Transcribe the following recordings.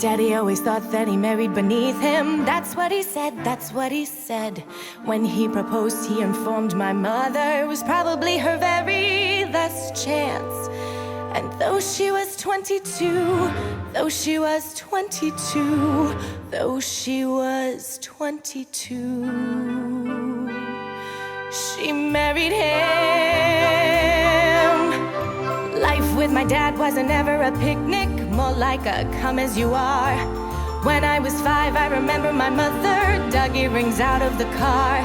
Daddy always thought that he married beneath him. That's what he said, that's what he said. When he proposed, he informed my mother it was probably her very last chance. And though she was 22, though she was 22, though she was 22, she married him. Life with my dad wasn't ever a picnic, more like a come as you are. When I was 5, I remember my mother dug earrings out of the car.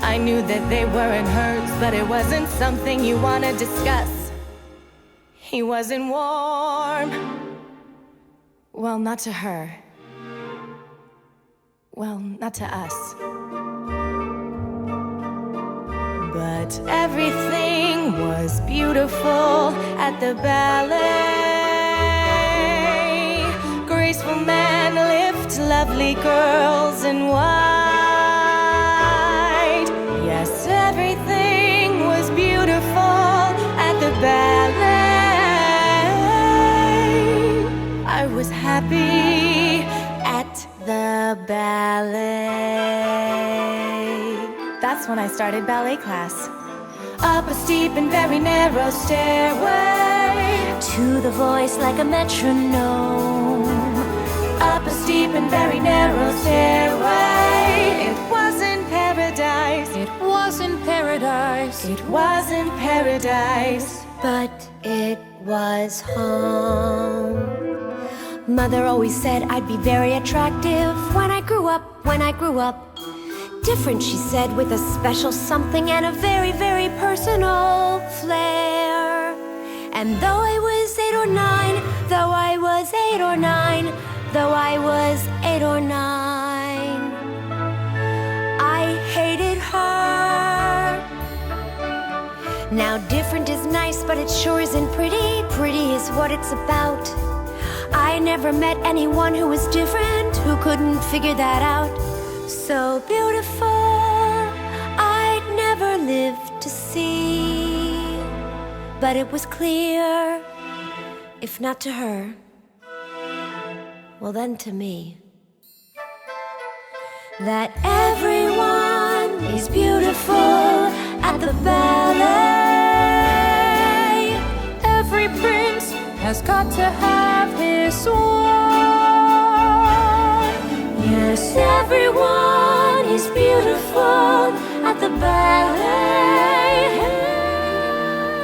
I knew that they weren't hers, but it wasn't something you want to discuss. He wasn't warm. Well, not to her. Well, not to us. But everything was beautiful at the ballet. Graceful men lift lovely girls in white. Yes, everything was beautiful at the ballet. I was happy at the ballet. That's when I started ballet class. Up a steep and very narrow stairway to the voice like a metronome. Up a steep and very narrow stairway. It wasn't paradise. It wasn't paradise. It wasn't paradise. But it was home. Mother always said I'd be very attractive when I grew up, when I grew up. Different, she said, with a special something and a very, very personal flair. And though I was 8 or 9, though I was 8 or 9, though I was 8 or 9, I hated her. Now different is nice, but it sure isn't pretty. Pretty is what it's about. I never met anyone who was different, who couldn't figure that out. So beautiful, I'd never live to see. But it was clear, if not to her, well then to me, that everyone is beautiful at the ballet. Every prince has got to have his swan. Yes, everyone is beautiful at the ballet.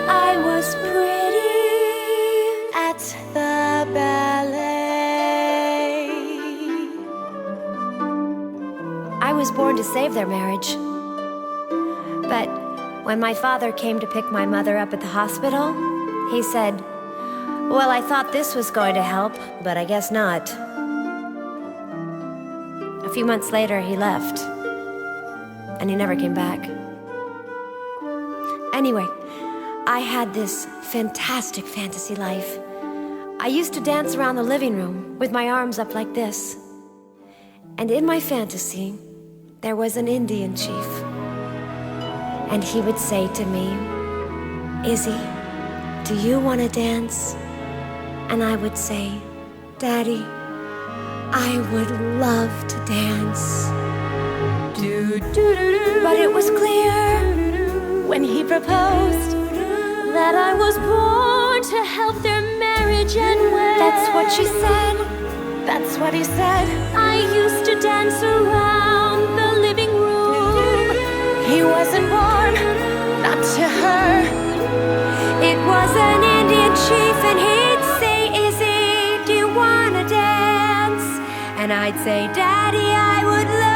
I was pretty at the ballet. I was born to save their marriage. But when my father came to pick my mother up at the hospital, he said, "Well, I thought this was going to help, but I guess not." A few months later, he left, and he never came back. Anyway, I had this fantastic fantasy life. I used to dance around the living room with my arms up like this. And in my fantasy, there was an Indian chief. And he would say to me, "Izzy, do you want to dance?" And I would say, "Daddy, I would love to dance." But it was clear when he proposed that I was born to help their marriage end well. That's what she said. That's what he said. I used to dance around the living room. He wasn't born, not to her. It was an Indian chief, and he'd say, "Izzy, do you wanna dance?" And I'd say, "Daddy, I would love